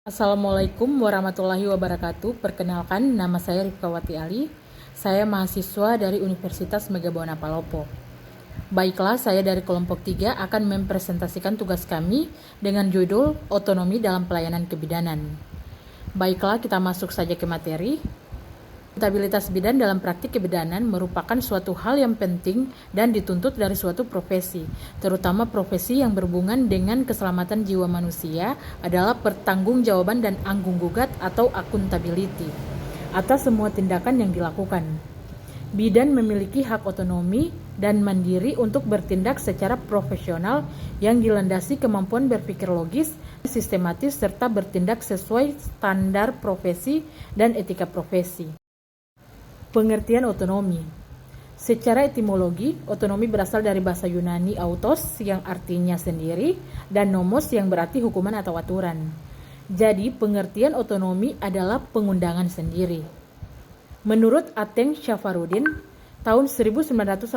Assalamualaikum warahmatullahi wabarakatuh. Perkenalkan, nama saya Rifkawati Ali. Saya mahasiswa dari Universitas Megabuana Palopo. Baiklah, saya dari kelompok 3 akan mempresentasikan tugas kami dengan judul Otonomi dalam Pelayanan Kebidanan. Baiklah, kita masuk saja ke materi. Akuntabilitas bidan dalam praktik kebidanan merupakan suatu hal yang penting dan dituntut dari suatu profesi, terutama profesi yang berhubungan dengan keselamatan jiwa manusia adalah pertanggungjawaban dan anggung gugat atau accountability atas semua tindakan yang dilakukan. Bidan memiliki hak otonomi dan mandiri untuk bertindak secara profesional yang dilandasi kemampuan berpikir logis, sistematis, serta bertindak sesuai standar profesi dan etika profesi. Pengertian otonomi. Secara etimologi, otonomi berasal dari bahasa Yunani autos yang artinya sendiri dan nomos yang berarti hukuman atau aturan. Jadi, pengertian otonomi adalah pengundangan sendiri. Menurut Ateng Syafarudin, tahun 1985,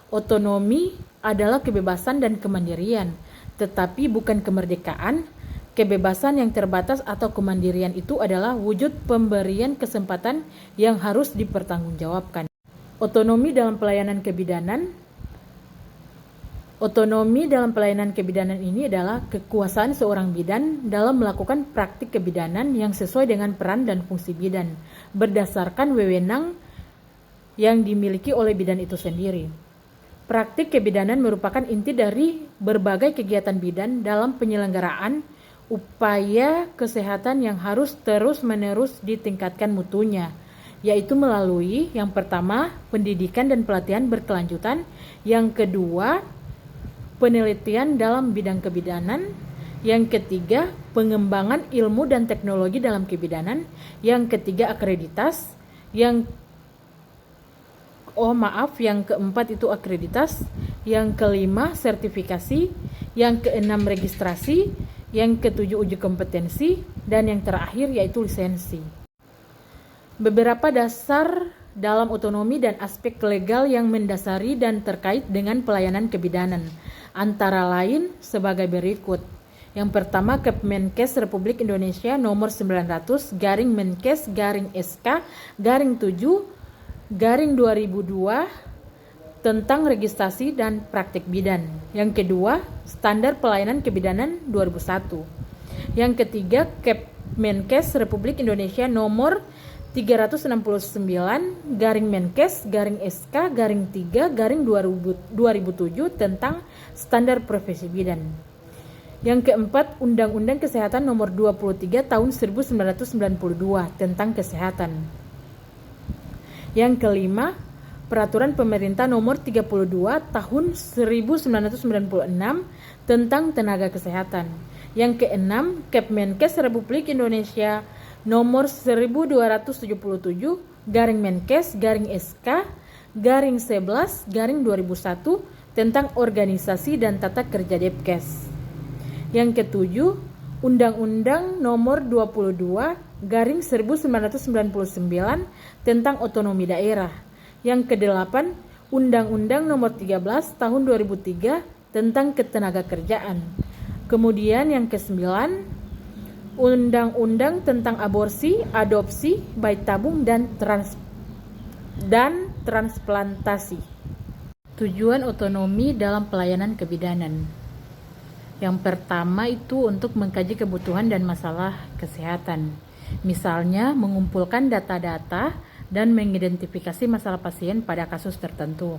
otonomi adalah kebebasan dan kemandirian, tetapi bukan kemerdekaan. Kebebasan yang terbatas atau kemandirian itu adalah wujud pemberian kesempatan yang harus dipertanggungjawabkan. Otonomi dalam pelayanan kebidanan. Otonomi dalam pelayanan kebidanan ini adalah kekuasaan seorang bidan dalam melakukan praktik kebidanan yang sesuai dengan peran dan fungsi bidan, berdasarkan wewenang yang dimiliki oleh bidan itu sendiri. Praktik kebidanan merupakan inti dari berbagai kegiatan bidan dalam penyelenggaraan upaya kesehatan yang harus terus-menerus ditingkatkan mutunya, yaitu melalui yang pertama, pendidikan dan pelatihan berkelanjutan, yang kedua, penelitian dalam bidang kebidanan, yang ketiga, pengembangan ilmu dan teknologi dalam kebidanan, yang ketiga, akreditas, yang keempat itu akreditas, yang kelima, sertifikasi, yang keenam, registrasi, yang ketujuh, uji kompetensi, dan yang terakhir yaitu lisensi. Beberapa dasar dalam otonomi dan aspek legal yang mendasari dan terkait dengan pelayanan kebidanan, antara lain sebagai berikut. Yang pertama, Kepmenkes Republik Indonesia nomor 900/Menkes/7/2002 tentang registrasi dan praktik bidan. Yang kedua, Standar Pelayanan Kebidanan 2001. Yang ketiga, Kepmenkes Republik Indonesia nomor 369/Menkes/SK/3/2007 tentang standar profesi bidan. Yang keempat, Undang-Undang Kesehatan nomor 23 tahun 1992 tentang kesehatan. Yang kelima, Peraturan Pemerintah nomor 32 tahun 1996 tentang tenaga kesehatan. Yang keenam, Kepmenkes Republik Indonesia nomor 1277-Menkes/SK/11/2001 tentang organisasi dan tata kerja Depkes. Yang ketujuh, Undang-Undang nomor 22/1999 tentang otonomi daerah. Yang kedelapan, Undang-Undang nomor 13 tahun 2003 tentang ketenaga kerjaan. Kemudian yang kesembilan, Undang-Undang tentang aborsi, adopsi, bayi tabung dan transplantasi. Tujuan otonomi dalam pelayanan kebidanan. Yang pertama itu untuk mengkaji kebutuhan dan masalah kesehatan. Misalnya mengumpulkan data-data dan mengidentifikasi masalah pasien pada kasus tertentu.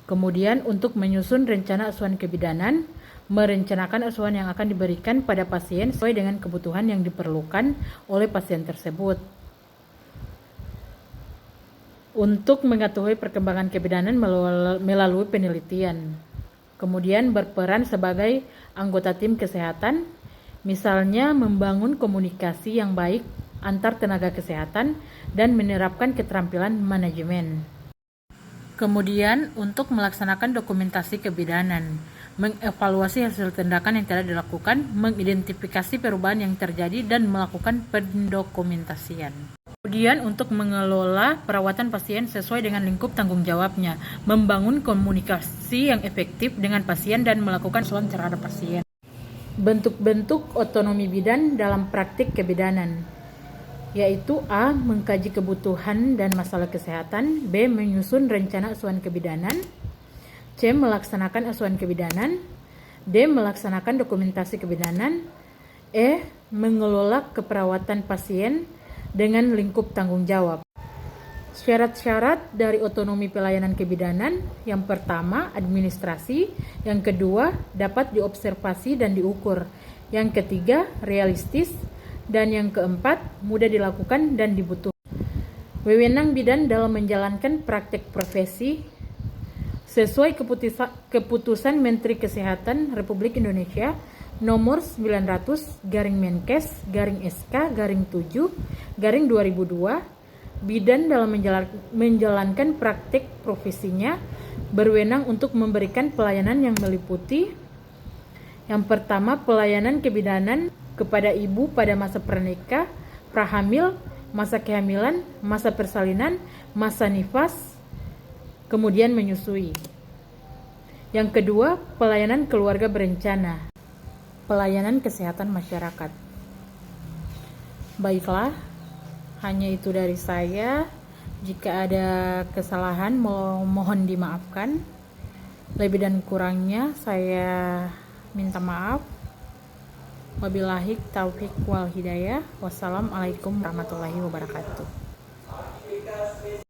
Kemudian untuk menyusun rencana asuhan kebidanan, merencanakan asuhan yang akan diberikan pada pasien sesuai dengan kebutuhan yang diperlukan oleh pasien tersebut. Untuk mengetahui perkembangan kebidanan melalui penelitian. Kemudian berperan sebagai anggota tim kesehatan, misalnya membangun komunikasi yang baik antar tenaga kesehatan dan menerapkan keterampilan manajemen. Kemudian untuk melaksanakan dokumentasi kebidanan, mengevaluasi hasil tindakan yang telah dilakukan, mengidentifikasi perubahan yang terjadi dan melakukan pendokumentasian. Kemudian untuk mengelola perawatan pasien sesuai dengan lingkup tanggung jawabnya, membangun komunikasi yang efektif dengan pasien dan melakukan asuhan terhadap pasien. Bentuk-bentuk otonomi bidan dalam praktik kebidanan, yaitu A. Mengkaji kebutuhan dan masalah kesehatan, B. Menyusun rencana asuhan kebidanan, C. Melaksanakan asuhan kebidanan, D. Melaksanakan dokumentasi kebidanan, E. Mengelola keperawatan pasien dengan lingkup tanggung jawab. Syarat-syarat dari otonomi pelayanan kebidanan: yang pertama, administrasi; yang kedua, dapat diobservasi dan diukur; yang ketiga, realistis; dan yang keempat, mudah dilakukan dan dibutuhkan. Wewenang bidan dalam menjalankan praktek profesi sesuai keputusan Menteri Kesehatan Republik Indonesia nomor 900-SK-7-2002, bidan dalam menjalankan praktik profesinya berwenang untuk memberikan pelayanan yang meliputi: yang pertama, pelayanan kebidanan kepada ibu pada masa pranikah, prahamil, masa kehamilan, masa persalinan, masa nifas, kemudian menyusui. Yang kedua, pelayanan keluarga berencana, pelayanan kesehatan masyarakat. Baiklah, hanya itu dari saya. Jika ada kesalahan, mohon dimaafkan. Lebih dan kurangnya saya minta maaf. Wabillahi taufiq wal hidayah. Wassalamualaikum warahmatullahi wabarakatuh.